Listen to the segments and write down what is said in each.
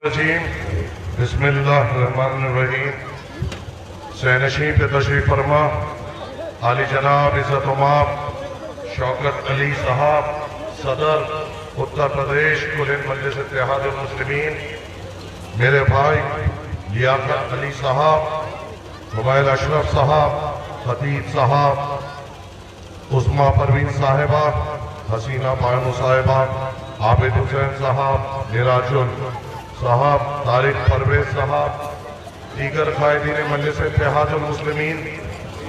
रजीम बिस्मिल्लाहिर्रहमानिर्रहीम। सैनशी पे तशरीफ फरमा आली जनाब इज़्ज़त उमाम शौकत अली साहब सदर उत्तर प्रदेश कुल मजलिस इत्तेहादुल मुस्लिमीन, मेरे भाई लियाकत अली साहब, हुमायूं अशरफ साहब, खतीब साहब, उस्मा परवीन साहिबा, हसीना बानो साहिबा, आबिद हुसैन साहब, निराजुल साहब, तारिक परवेज साहब, दीगर कायदीन मजलिस इत्तेहादुल मुस्लिमीन,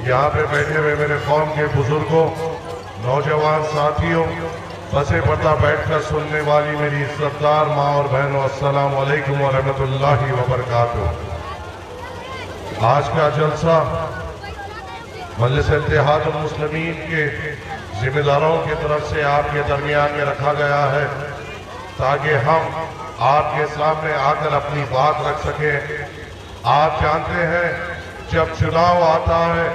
यहाँ पे बैठे हुए मेरे कौम के बुजुर्गों, नौजवान साथियों, बसे पर्दा बैठकर सुनने वाली मेरी इज्जतदार माँ और बहनों, अस्सलाम वालेकुम व रहमतुल्लाहि व बरकातुहू। आज का जलसा मजलिस इत्तेहादुल मुस्लिमीन के जिम्मेदारों की तरफ से आपके दरमियान में रखा गया है ताकि हम आपके सामने आकर अपनी बात रख सकें। आप जानते हैं जब चुनाव आता है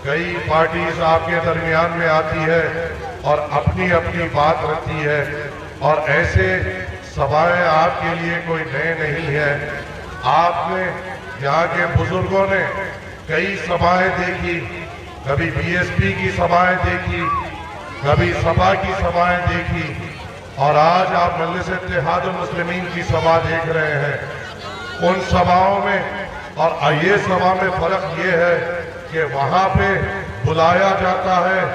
कई पार्टीज आपके दरमियान में आती है और अपनी अपनी बात रखती है, और ऐसे सभाएं आपके लिए कोई नए नहीं है। आपने यहाँ के बुजुर्गों ने कई सभाएं देखी, कभी बीएसपी की सभाएं देखी, कभी सपा की सभाएं देखी, और आज आप मजलिस इत्तेहादुल मुस्लिमीन की सभा देख रहे हैं। उन सभाओं में और ये सभा में फर्क ये है कि वहां पे बुलाया जाता है,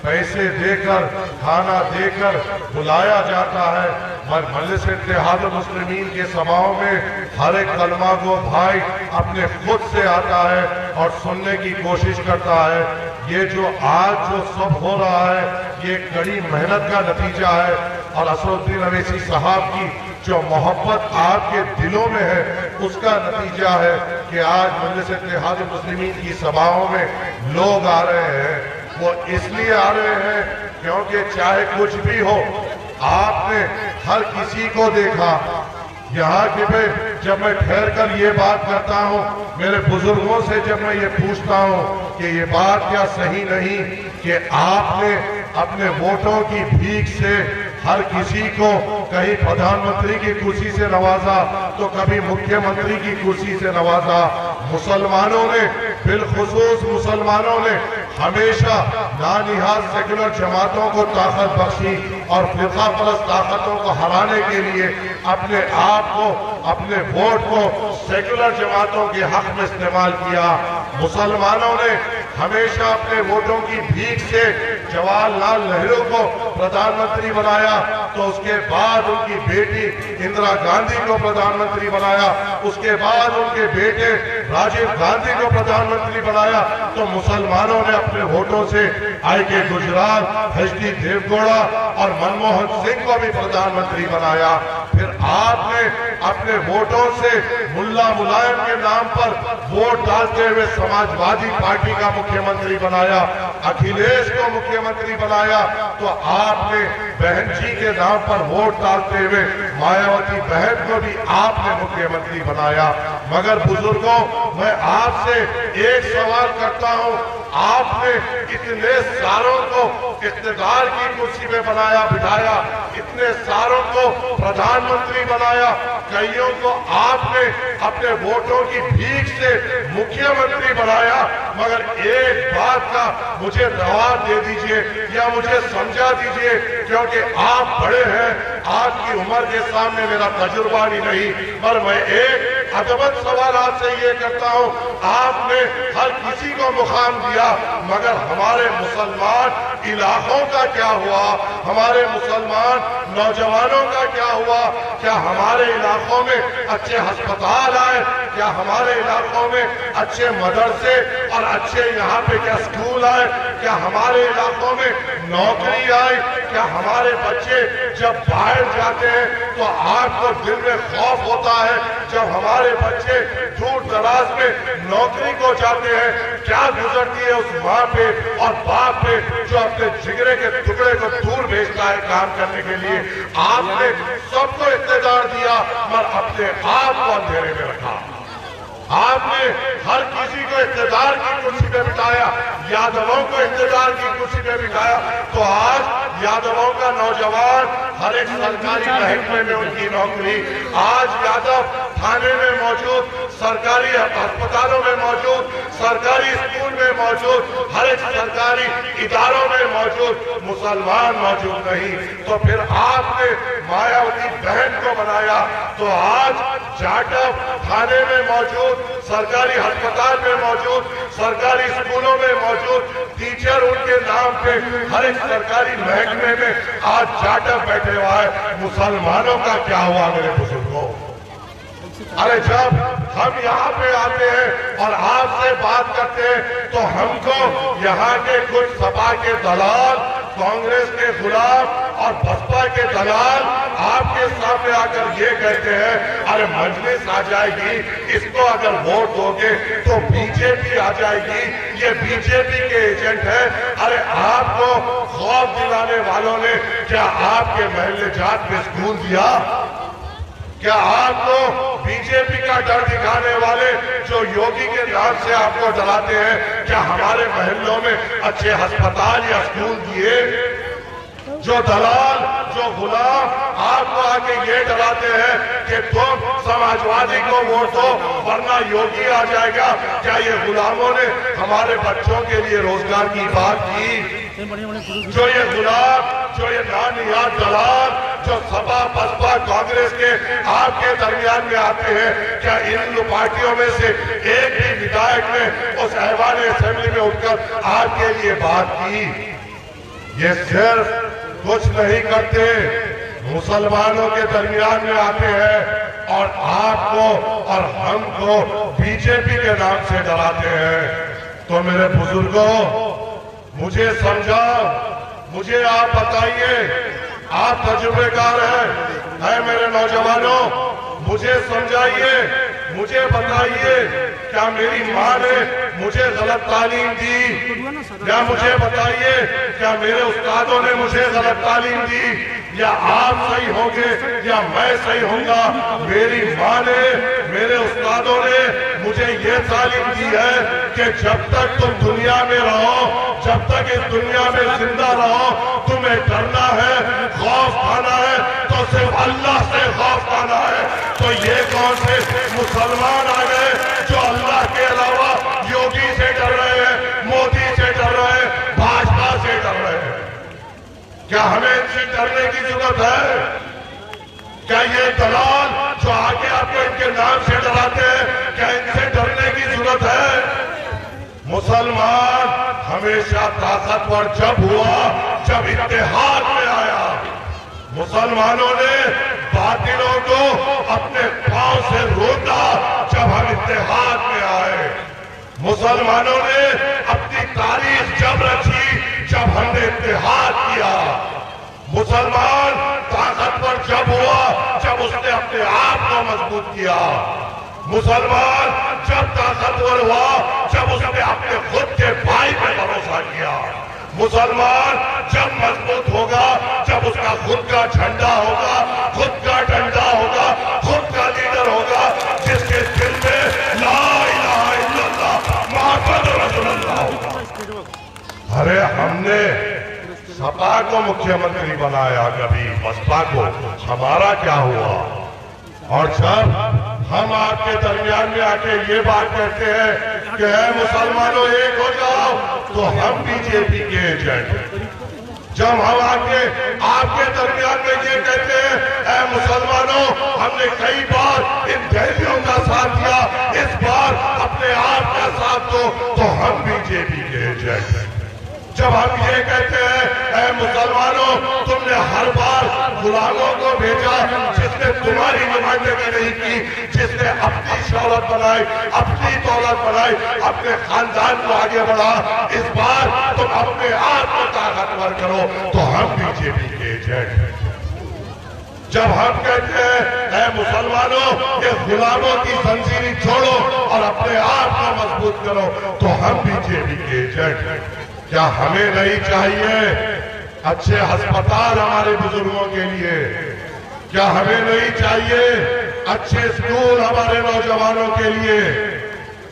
पैसे देकर, खाना देकर बुलाया जाता है, और मजलिस इत्तेहादुल मुस्लिमीन के सभाओं में हर एक कलमा को भाई अपने खुद से आता है और सुनने की कोशिश करता है। ये जो आज जो सब हो रहा है ये कड़ी मेहनत का नतीजा है, और असदुद्दीन अवैसी साहब की जो मोहब्बत आपके दिलों में है उसका नतीजा है कि आज मजलिस इत्तेहादुल मुस्लिमीन की सभाओं में लोग आ रहे हैं। वो इसलिए आ रहे हैं क्योंकि चाहे कुछ भी हो, आपने हर किसी को देखा। यहाँ के पे जब मैं ठहर कर ये बात करता हूँ, मेरे बुजुर्गों से जब मैं ये पूछता हूँ कि ये बात क्या सही नहीं कि आपने अपने वोटों की भीख से हर किसी को कहीं प्रधानमंत्री की कुर्सी से नवाजा तो कभी मुख्यमंत्री की कुर्सी से नवाजा। मुसलमानों ने, बिलखुसूस मुसलमानों ने हमेशा नानिहाल सेकुलर जमातों को ताकत बख्शी और फिरका परस्त ताकतों को हराने के लिए अपने आप को, अपने वोट को सेकुलर जमातों के हक में इस्तेमाल किया। मुसलमानों ने हमेशा अपने वोटों की भीख से जवाहरलाल नेहरू को प्रधानमंत्री बनाया, तो उसके बाद उनकी बेटी इंदिरा गांधी को प्रधानमंत्री बनाया, उसके बाद उनके बेटे राजीव गांधी को प्रधानमंत्री बनाया। तो मुसलमानों ने अपने वोटों से आई.के. गुजराल, एच.डी. देवगौड़ा और मनमोहन सिंह को भी प्रधानमंत्री बनाया। फिर आपने अपने वोटों से मुल्ला मुलायम के नाम पर वोट डालते हुए समाजवादी पार्टी का मुख्यमंत्री बनाया, अखिलेश को मुख्यमंत्री बनाया। तो आपने बहन जी के नाम पर वोट डालते हुए मायावती बहन को भी आपने मुख्यमंत्री बनाया। मगर बुजुर्गों, मैं आपसे एक सवाल करता हूं, आपने इतने सारों को इख्तियार की कुर्सी में बनाया, बिठाया, इतने सारों को प्रधानमंत्री बनाया, कईयों को आपने अपने वोटों की भीख से मुख्यमंत्री बनाया। मगर एक बात का मुझे जवाब दे दीजिए या मुझे समझा दीजिए, क्योंकि आप बड़े हैं, आपकी उम्र के सामने मेरा तजुर्बा भी नहीं, पर मैं एक अदबन सवाल आपसे ये करता हूँ, आपने हर किसी को मुकाम दिया, मगर हमारे मुसलमान इलाकों का क्या हुआ? हमारे मुसलमान नौजवानों का क्या हुआ? क्या हमारे इलाकों में अच्छे अस्पताल आए? क्या हमारे इलाकों में अच्छे मदरसे और अच्छे यहाँ पे क्या स्कूल आए? क्या हमारे इलाकों में नौकरी आई? क्या हमारे बच्चे जब बाहर जाते हैं तो आपको दिल में खौफ होता है जब हमारे बच्चे दूर दराज में नौकरी को जाते हैं? क्या गुजरती है उस माँ पे और बाप पे जो अपने जिगरे के टुकड़े को दूर भेजता है काम करने के लिए? आपने सबको इख्तियार दिया मगर अपने आप को अंधेरे में रखा। आपने हर किसी को इख्तियार की कुर्सी पे बिठाया, यादवों को इख्तियार की कुर्सी पे बिठाया। तो आज यादवों का नौजवान हर एक सरकारी महकमे में उनकी नौकरी, आज यादव थाने में मौजूद, सरकारी अस्पतालों में मौजूद, सरकारी स्कूल में मौजूद, हर एक सरकारी इदारों में मौजूद, मुसलमान मौजूद नहीं। तो फिर आपने मायावती बहन को बनाया। तो आज जाटव थाने में मौजूद, सरकारी अस्पताल में मौजूद, सरकारी स्कूलों में मौजूद, टीचर उनके नाम पे हर एक सरकारी महकमे में आज जाटव बैठे हुआ है। मुसलमानों का क्या हुआ मेरे बुजुर्गों? अरे जब हम यहाँ पे आते हैं और आपसे बात करते हैं तो हमको यहाँ के कुछ सपा के दलाल, कांग्रेस के गुलाम और बसपा के दलाल आपके सामने आकर ये कहते हैं अरे मजलिस आ जाएगी, इसको अगर वोट दोगे तो बीजेपी आ जाएगी, ये बीजेपी के एजेंट है। अरे आपको खौफ दिलाने वालों ने क्या आपके महल्ले जात में स्कूल दिया? क्या आपको बीजेपी का डर दिखाने वाले जो योगी के नाम से आपको डराते हैं, क्या हमारे महल्लों में अच्छे अस्पताल या स्कूल दिए? जो दलाल, जो गुलाम आपको आके ये डराते हैं कि तुम समाजवादी को वोट दो वरना योगी आ जाएगा, क्या ये गुलामों ने हमारे बच्चों के लिए रोजगार की बात की? जो ये गुलाम, जो ये नानियाद दलाल, जो सपा बसपा कांग्रेस के आपके दरमियान में आते हैं, क्या इन पार्टियों में से एक भी विधायक ने उस ऐवान असेंबली में उठकर आपके लिए बात की? ये सिर्फ कुछ नहीं करते, मुसलमानों के दरमियान में आते हैं और आपको और हमको बीजेपी के नाम से डराते हैं। तो मेरे बुजुर्गों, मुझे समझाओ, मुझे आप बताइए, आप तजुर्बेकार हैं मेरे नौजवानों, मुझे समझाइए, मुझे बताइए, क्या मेरी माँ ने मुझे गलत तालीम दी? या मुझे बताइए, क्या मेरे उस्तादों ने मुझे गलत तालीम दी? या आप सही होंगे या मैं सही होऊंगा? मेरी माँ ने, मेरे उस्तादों ने मुझे ये तालीम दी है कि जब तक तुम दुनिया में रहो, जब तक इस दुनिया में जिंदा रहो, तुम्हें डरना है, खौफ खाना है तो सिर्फ अल्लाह से खौफ खाना है। तो ये कौन से मुसलमान आ गए जो अल्लाह के अलावा योगी से डर रहे हैं, मोदी से डर रहे हैं, भाजपा से डर रहे हैं? क्या हमें इनसे डरने की जरूरत है? क्या ये दलाल जो आगे आपको इनके नाम से डराते हैं, क्या इनसे डरने की जरूरत है? मुसलमान हमेशा ताकतवर जब हुआ जब इत्तेहाद में आया। मुसलमानों ने बातिलों को अपने पांव से रोका जब हम इत्तेहाद में आए। मुसलमानों ने अपनी तारीख जब रची जब हमने इत्तेहाद किया। मुसलमान ताकतवर जब हुआ जब उसने अपने आप को मजबूत किया। मुसलमान जब ताकतवर हुआ जब उसने अपने खुद के भाई पे भरोसा किया। मुसलमान जब मजबूत होगा जब उसका खुद का झंडा होगा, खुद का डंडा होगा, खुद का लीडर होगा, जिसके दिल में ला इलाहा इल्लल्लाह मुहम्मद रसूलुल्लाह होगा। अरे हमने सपा को मुख्यमंत्री बनाया, कभी बसपा को, हमारा क्या हुआ? और जब हम आपके दरमियान में आके ये बात कहते हैं कि है मुसलमानों एक हो जाओ, तो हम बीजेपी के एजेंट। जब हम आके आपके दरमियान में ये कहते हैं है मुसलमानों, हमने कई बार इन दैवियों का साथ दिया, इस बार अपने आप का साथ दो, तो हम बीजेपी के एजेंट। जब हम ये कहते हैं मुसलमानों, तुमने हर बार गुलामों को भेजा जिसने तुम्हारी नुमाइंदगी नहीं की, जिसने अपनी शौहरत बनाई, अपनी दौलत बनाई, अपने खानदान को आगे बढ़ा, इस बार तुम अपने आप को ताकतवर करो, तो हम बीजेपी के एजेंट। जब हम कहते हैं मुसलमानों, ये गुलामों की जंजीरें छोड़ो और अपने आप को मजबूत करो, तो हम बीजेपी के एजेंट। क्या हमें नहीं चाहिए अच्छे अस्पताल हमारे बुजुर्गों के लिए? क्या हमें नहीं चाहिए अच्छे स्कूल हमारे नौजवानों के लिए?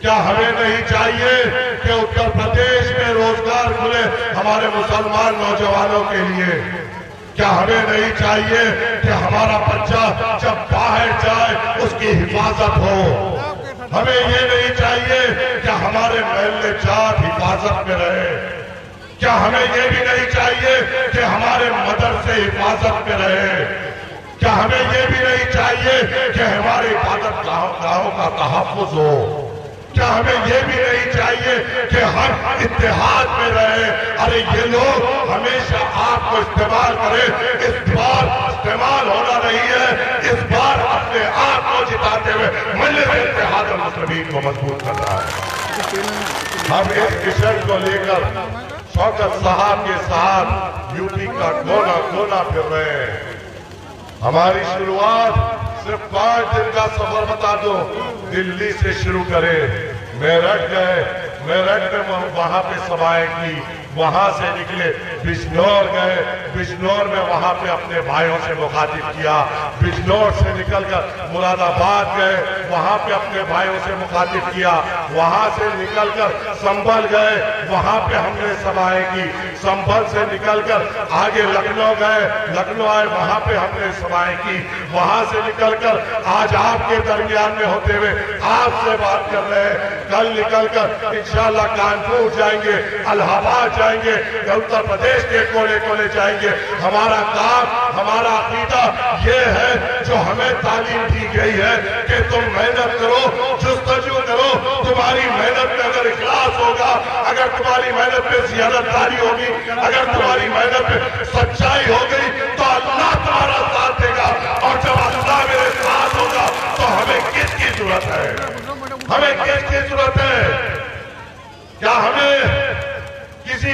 क्या हमें नहीं चाहिए कि उत्तर प्रदेश में रोजगार खुले हमारे मुसलमान नौजवानों के लिए? क्या हमें नहीं चाहिए कि हमारा बच्चा जब बाहर जाए उसकी हिफाजत हो? हमें ये नहीं चाहिए कि हमारे महल्ले जात हिफाजत में रहे? क्या हमें ये भी नहीं चाहिए कि हमारे मदरसे हिफाजत में रहे? क्या हमें ये भी नहीं चाहिए कि हमारे इबादत गाहों का तहफ्फुज हो? क्या हमें ये भी नहीं चाहिए कि हम इत्तेहाद में रहे? अरे ये लोग हमेशा आपको इस्तेमाल करें, इस बार इस्तेमाल होना नहीं है, इस बार अपने आप को जिताते हुए मजलिस इत्तेहाद मुस्लिमीन को मजबूत करना है। हम इस मिशन को लेकर शौकत साहब के साथ यूपी का कोना कोना फिर रहे हैं। हमारी शुरुआत सिर्फ 5 दिन का सफर बता दो, दिल्ली से शुरू करें, मेरठ गए, मेरठ में वहां पे सभाएं की, वहां से निकले बिजनौर गए, बिजनौर में वहां पे अपने भाइयों से मुखातिब किया, बिजनौर से निकलकर मुरादाबाद गए, वहां पे अपने भाइयों से मुखातिब किया, वहां से निकलकर संभल गए, वहां पे हमने सभाएं की, संभल से निकलकर आगे लखनऊ गए, लखनऊ आए, वहां पे हमने सभाएं की, वहां से निकलकर आज आपके दरमियान में होते हुए आपसे बात कर रहे हैं। कल निकलकर इंशाअल्लाह कानपुर जाएंगे, इलाहाबाद जाएंगे, उत्तर प्रदेश के कोने कोने जाएंगे। हमारा काम, हमारा अकीदा ये है जो हमें तालीम दी गई है कि तुम मेहनत करो, जुस्तजू करो, तुम्हारी मेहनत में अगर इखलास होगा, अगर तुम्हारी मेहनत में जियादतदारी होगी, अगर तुम्हारी मेहनत में सच्चाई हो गई तो अल्लाह तुम्हारा साथ देगा। और जब अल्लाह मेरे साथ होगा तो हमें किसकी जरूरत है? हमें किसकी जरूरत है? क्या हमें किसी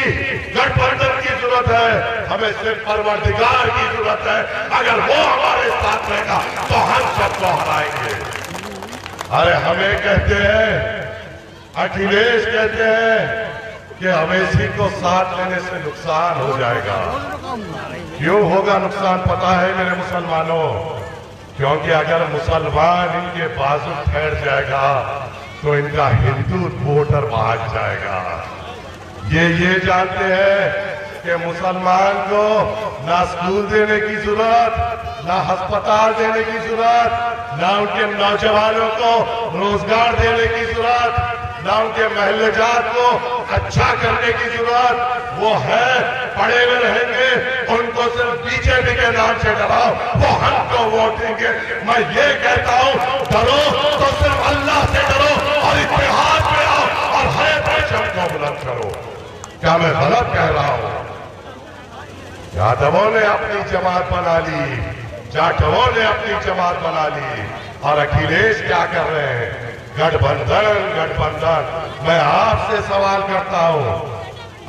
गठबंधन की जरूरत है? हमें सिर्फ परवरदिगार की जरूरत है। अगर वो हमारे साथ रहेगा तो हम सबको हराएंगे। अरे हमें कहते हैं, अखिलेश कहते हैं कि अवैसी को साथ लेने से नुकसान हो जाएगा। क्यों होगा नुकसान पता है मेरे मुसलमानों? क्योंकि अगर मुसलमान इनके बाजू ठहर जाएगा तो इनका हिंदू वोटर भाग जाएगा। ये जानते हैं कि मुसलमान को ना स्कूल देने की जरूरत, ना अस्पताल देने की जरूरत, ना उनके नौजवानों को रोजगार देने की जरूरत, ना उनके महल्ले जात को अच्छा करने की जरूरत। वो है पड़े हुए रहेंगे, उनको सिर्फ बीजेपी के नाम से डराओ, वो हमको वोट देंगे। मैं ये कहता हूँ, डरो तो सिर्फ अल्लाह से डरो और इत्तेहाद में आओ और है परचम को बुलंद करो। क्या मैं गलत कह रहा हूं? यादवों ने अपनी जमात बना ली, जाटवों ने अपनी जमात बना ली, और अखिलेश क्या कर रहे हैं? गठबंधन, गठबंधन। मैं आपसे सवाल करता हूं,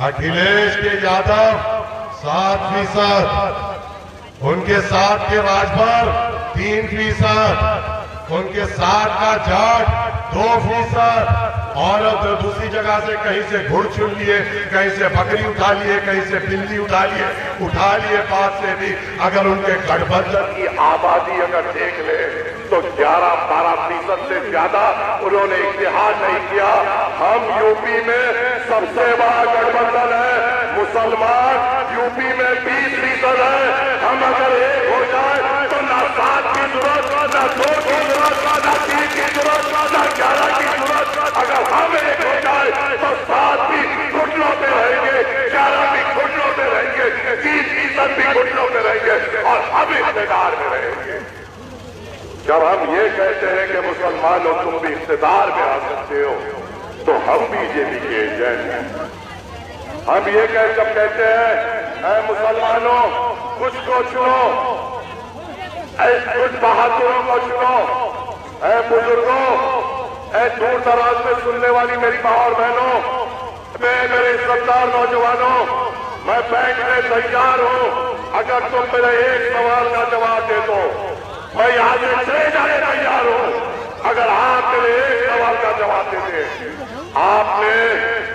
अखिलेश के यादव 7%, उनके साथ के राजभर 3%, उनके साथ का जाट 2%, और दूसरी जगह से कहीं से घुड़ चुन लिए, कहीं से बकरी उठा लिए, कहीं से बिल्ली उठा लिए पास से भी। अगर उनके गठबंधन की आबादी अगर देख ले तो 11-12% से ज्यादा उन्होंने इत्तेहाद नहीं किया। हम यूपी में सबसे बड़ा गठबंधन है, मुसलमान यूपी में 20% है। हम अगर एक हो जाए तो ना 7 की जरूरत, ना 2 की जरूरत, ना 3 की जरूरत, ना 11 की जरूरत। अगर हम एक हो जाए तो 7 भी घुटनों पे रहेंगे, 11 भी घुटनों पे रहेंगे, 30% भी घुटनों पे रहेंगे और हम इख्तियार में रहेंगे। जब हम ये कहते हैं कि मुसलमानों तुम भी इख्तियार में आ सकते हो, तो हम बीजेपी के एजेंट हैं। हम ये जब कहते हैं मुसलमानों कुछ को चुनो, कुछ बहादुरों को चुनो, बुजुर्गों, दूर दराज में सुनने वाली मेरी माँ और बहनों, मेरे इज्जतदार नौजवानों, मैं बैंक में तैयार हूं। अगर तुम मेरे एक सवाल का जवाब दे दो, मैं यहां से चले जाने तैयार हूं। अगर आप मेरे एक सवाल का जवाब देते, आपने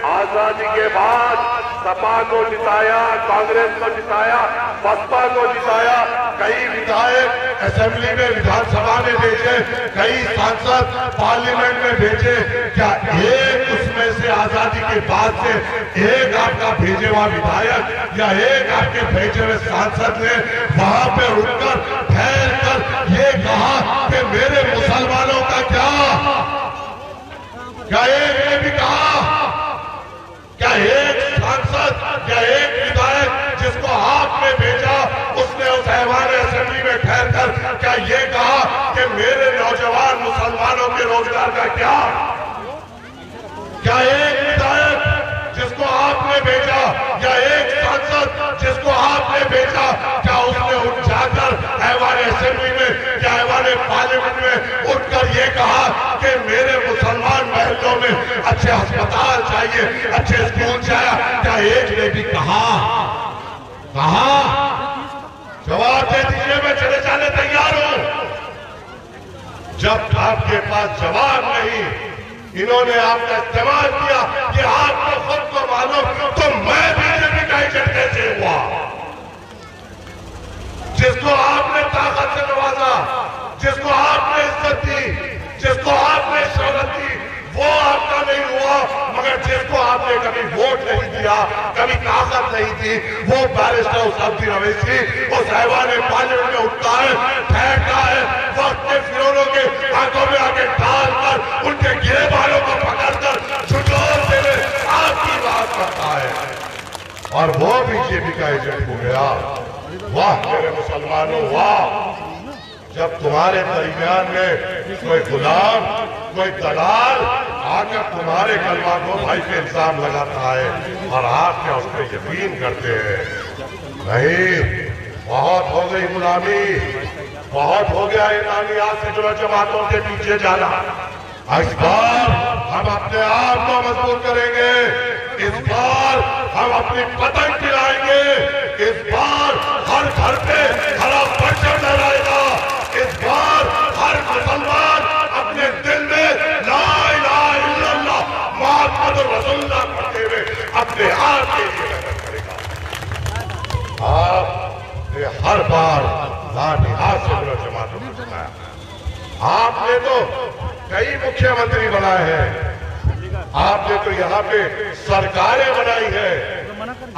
आजादी के बाद सपा को जिताया, कांग्रेस को जिताया, बसपा को जिताया, कई विधायक असेंबली में, विधानसभा में भेजे, कई सांसद पार्लियामेंट में भेजे, क्या आपके पास से एक आपका भेजे हुआ विधायक या एक आपके भेजे हुए सांसद ने वहां पे रुककर ठहर कर ये कहा कि मेरे मुसलमानों का क्या एक ने भी कहा? क्या एक सांसद या एक विधायक जिसको आपने भेजा उसने उस ऐवान असेंबली में ठहर कर क्या ये कहा कि मेरे नौजवान मुसलमानों के रोजगार का क्या एक विधायक जिसको आपने भेजा या एक सांसद जिसको आपने भेजा क्या उसने उठ जाकर ऐवान असेंबली में या ऐवान पार्लियामेंट में उठकर ये कहा कि मेरे मुसलमान महलों में अच्छे अस्पताल चाहिए, अच्छे स्कूल चाहिए? क्या एक ने भी कहा? जवाब दे दीजिए, मैं चले जाने तैयार हूं। जब आपके पास जवाब नहीं, इन्होंने आपका इस्तेमाल किया, ये आपको खुद को मालूम, तो मैं बीजेपी का एजेंट कैसे हुआ? जिसको आपने ताकत से नवाजा, जिसको आपने इज्जत दी, जिसको आपने शोहरत दी, वो आपका नहीं हुआ। मगर जिसको आपने कभी वोट नहीं दिया, कभी ताकत नहीं दी, वो बैरिस्टर सब्जी अवैसी उस ऐवान पार्लियामेंट में उठता है, ठहरता है, वक्त के फिरौनों के आंखों में आके डालकर उनके गिरेबानों को पकड़कर झुटोर देने आपकी बात करता है और वो बीजेपी का एजेंट हो गया। वाह मेरे मुसलमानों, वाह! जब तुम्हारे दरमियान में कोई गुलाम, कोई दलाल आकर तुम्हारे कलमा को भाई पे इल्जाम लगाता है और आप क्या उस पर यकीन करते हैं? नहीं, बहुत हो गई गुलामी, बहुत हो गया इनामी आज से जुड़ा जमातों के पीछे जाना। इस बार हम अपने आप को मजबूत करेंगे, इस बार हम अपनी पतंग गिराएंगे, इस बार हर घर पे हरा परचम लहराएगा, इस बार हर मुसलमान अपने दिल में ला इलाहा इल्लल्लाह मुहम्मदुर रसूलुल्लाह पढ़ते हुए अपने आप के लिए मेहनत करेगा। आपने हर बार लाठी हाथ से जुड़ा जमातों को जिताया। आपने तो कई मुख्यमंत्री बनाए हैं, आपने तो यहाँ पे सरकारें बनाई है,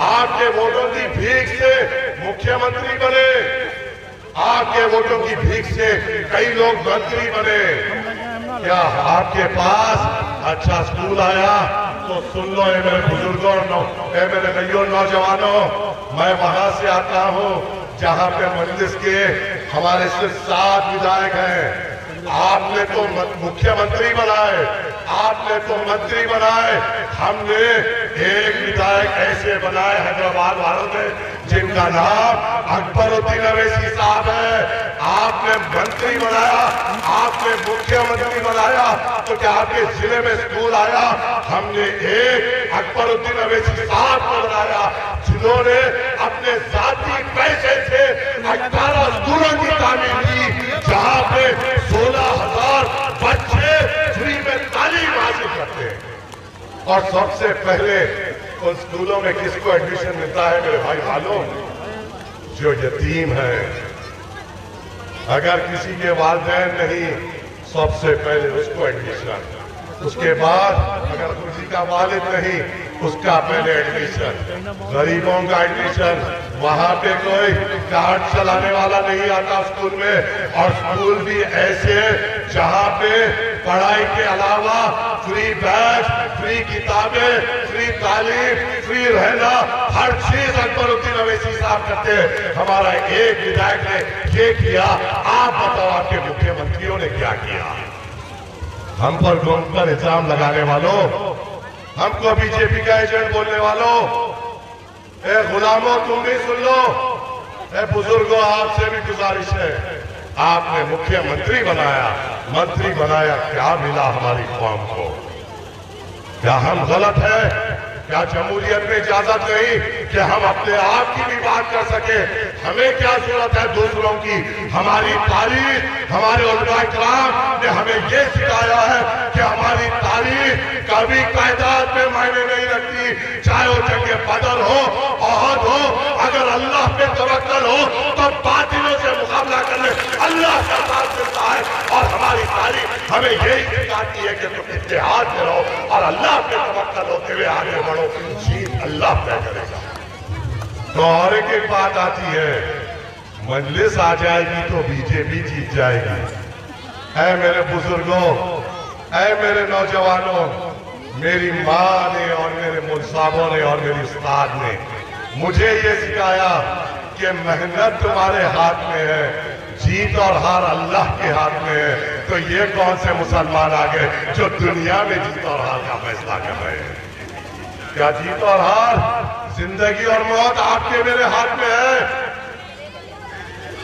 आपके वोटों की भीख से मुख्यमंत्री बने, आपके वोटों की भीख से कई लोग मंत्री बने। क्या आपके पास अच्छा स्कूल आया? तो सुन लो ए मेरे बुजुर्गों, ए मेरे भाइयों, नौजवानों, मैं वहां से आता हूं जहां पे मजलिस के हमारे सिर्फ 7 विधायक हैं। आपने तो मुख्यमंत्री बनाए, आपने तो मंत्री बनाए, हमने एक विधायक ऐसे बनाए हैदराबाद वालों ने जिनका नाम अकबरुद्दीन अवैसी साहब है। आपने मंत्री बनाया, आपने मुख्यमंत्री बनाया, तो क्या आपके जिले में स्कूल आया? हमने एक अकबरुद्दीन अवैसी साहब को बनाया जिन्होंने अपने जाती पैसे से 18 स्कूलों की तामीर की, जहां पे 16,000 बच्चे फ्री में तालीम हासिल करते हैं। और सबसे पहले उन स्कूलों में किसको एडमिशन मिलता है मेरे भाई मालूम? जो यतीम है। अगर किसी के वालिदैन नहीं, सबसे पहले उसको एडमिशन, उसके बाद अगर किसी का वालिद नहीं, उसका पहले एडमिशन, गरीबों का एडमिशन। वहां पे कोई कार्ड चलाने वाला नहीं आता स्कूल में, और स्कूल भी ऐसे जहां पे पढ़ाई के अलावा फ्री बैग, फ्री किताबें, फ्री तालीम, फ्री रहना, हर चीज अकबरुद्दीन अवैसी साहब करते हैं। हमारा एक विधायक ने ये किया, आप बताओ आपके मुख्यमंत्रियों ने क्या किया? हम पर इल्जाम लगाने वालों, हमको बीजेपी का एजेंट बोलने वालों, ए गुलामों तुम भी सुन लो, ए बुजुर्गों आपसे भी गुजारिश है, आपने मुख्यमंत्री बनाया, मंत्री बनाया, क्या मिला हमारी कौम को? क्या हम गलत है? क्या जमहूरियत में इजाजत नहीं कि हम अपने आप की भी बात कर सके? हमें क्या जरूरत है दूसरों की? हमारी तारीख, हमारे उलमा इकराम ने हमें ये सिखाया है कि हमारी तारीख कभी कायदात में मायने नहीं रखती, चाहे वो जंगे बदर हो, ओहद हो। अगर अल्लाह पे तवक्कल हो तो बातिलों से मुकाबला करने अल्लाह का साथ देता है और हमारे हमारी तारीख हमें यही सिखाती है कि तुम इत्तेहाद में रहो और अल्लाह पे तवक्कल होते हुए आगे बढ़ो, जीत अल्लाह तय करेगा। तो और एक बात आती है, मजलिस आ जाएगी तो बीजेपी जीत जाएगी। ऐ मेरे बुजुर्गों, ऐ मेरे नौजवानों, मेरी माँ ने और मेरे मुल्साबों ने और मेरी उस्ताद ने मुझे ये सिखाया कि मेहनत तुम्हारे हाथ में है, जीत और हार अल्लाह के हाथ में है। तो ये कौन से मुसलमान आ गए जो दुनिया में जीत और हार का फैसला कर रहे हैं? क्या जीत और हार, जिंदगी और मौत आपके मेरे हाथ में है?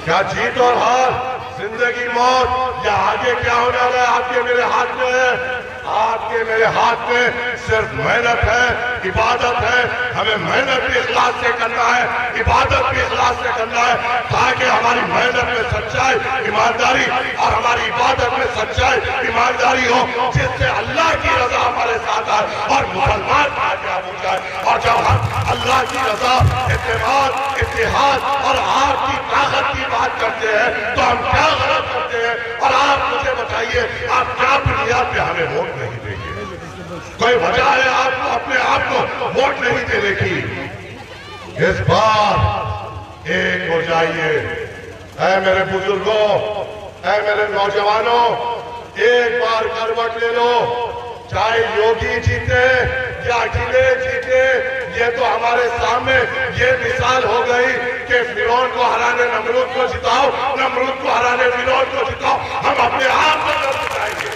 क्या जीत और हार, जिंदगी मौत या आगे क्या होने वाला है आपके मेरे हाथ में है? आपके मेरे हाथ में सिर्फ मेहनत है, इबादत है। हमें मेहनत भी इखलास से करना है, इबादत भी इखलास से करना है, ताकि हमारी मेहनत में सच्चाई, ईमानदारी और हमारी इबादत में सच्चाई, ईमानदारी हो, जिससे अल्लाह की रजा हमारे साथ आए और मुसलमान कामयाब हो जाए। और जब हम अल्लाह की रजा, इत्तेमाद, इत्तेहाद और आपकी ताकत की बात करते हैं तो हम क्या गलत करते हैं? और आप मुझे बताइए, आप क्या बुनियाद पे हमें वोट नहीं देंगे? कोई वजह है आपको अपने आप को वोट नहीं देने की? इस बार एक हो जाइए। ऐ मेरे बुजुर्गों, ऐ मेरे नौजवानों, एक बार करवट ले लो। चाहे योगी जीते या अखिलेश जीते, ये तो हमारे सामने ये मिसाल हो गई कि फिरौन को हराने नमरूद को जिताओ, नमरूद को हराने फिरौन को जिताओ। हम अपने आप को कब जिताएंगे?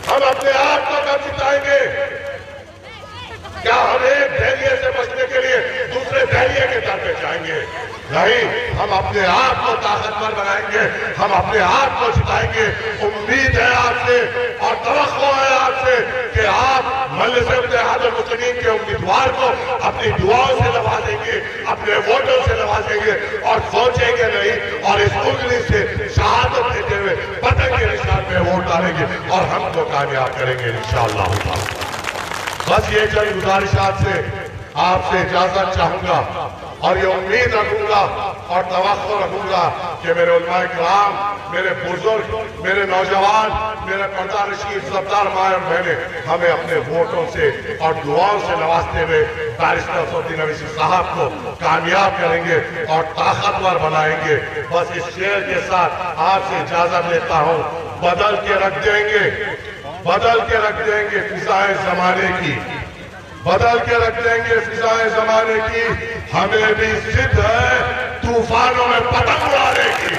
हम अपने आप को कब जिताएंगे? क्या हम एक धैर्य से बचने के लिए दूसरे धैर्य के दर पे जाएंगे? नहीं, हम अपने आप को ताकतवर बनाएंगे, हम अपने आप को जिताएंगे। उम्मीद है आपसे और तवक्को है आपसे कि आप मजलिस इत्तेहादुल मुस्लिमीन के उम्मीदवार को अपनी दुआओं से नवाजेंगे, अपने वोटों से नवाजेंगे और सोचेंगे नहीं, और इस उंगली से शहादत देते हुए बटन के निशान पे वोट डालेंगे और हमको कामयाब करेंगे इंशाअल्लाह। बस ये चंद गुजारिशात से आपसे इजाजत चाहूंगा और ये उम्मीद रखूंगा और तवक्को रखूंगा कि मेरे उलमाए किराम, मेरे बुजुर्ग, मेरे नौजवान, मेरे पर्दा नशीन सरदार माँ और बहनें हमें अपने वोटों से और दुआओं से नवाजते हुए बैरिस्टर सऊदी नवीसी साहब को कामयाब करेंगे और ताकतवर बनाएंगे। बस इस शेर के साथ आपसे इजाजत लेता हूँ। बदल के रख देंगे, बदल के रख देंगे फिजाएं जमाने की, बदल के रख देंगे फिजाएं जमाने की। हमें भी सिद्ध है तूफानों में पतंग उड़ाने की।